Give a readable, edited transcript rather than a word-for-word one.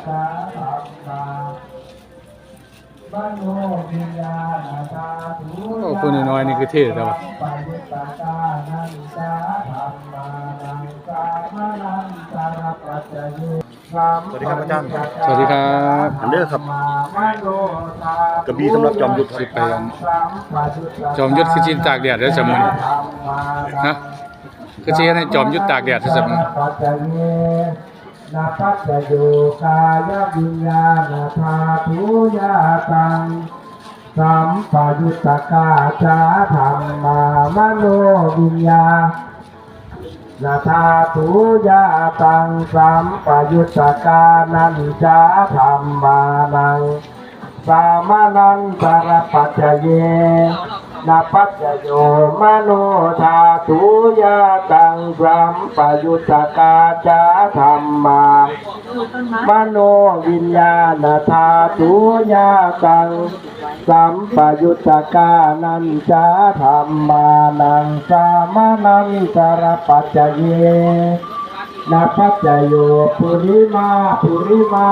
สาธรรมาโอ้คุณน้อยนี่คือเทศแล้ววะสวัสดีครับอาจารย์ สวัสดีครับ อันเดอร์ครับกระบี่สำหรับจอมยุทธ สิไปจอมยุทธคือจีนตากแดดได้สมุนนะคือจีนให้จอมยุทธตากแดดได้สมุนนาปัจจโยกายวิญญาณธาตุยาตังสัมปยุตตกาจาธรรมามโนวิญญาณธาตุยาตังสัมปยุตตกานันจาธรรมานังสามานันตรปัจจเยนาปัจจโยมโนธาตุยาตังสัมปยุตตกาจาธรรมามโนวิญญาณธาตุยาตังสัมปยุตตกานันจาธรรมานังสามานันตรปัจจเยนาปัจจโยปุริมา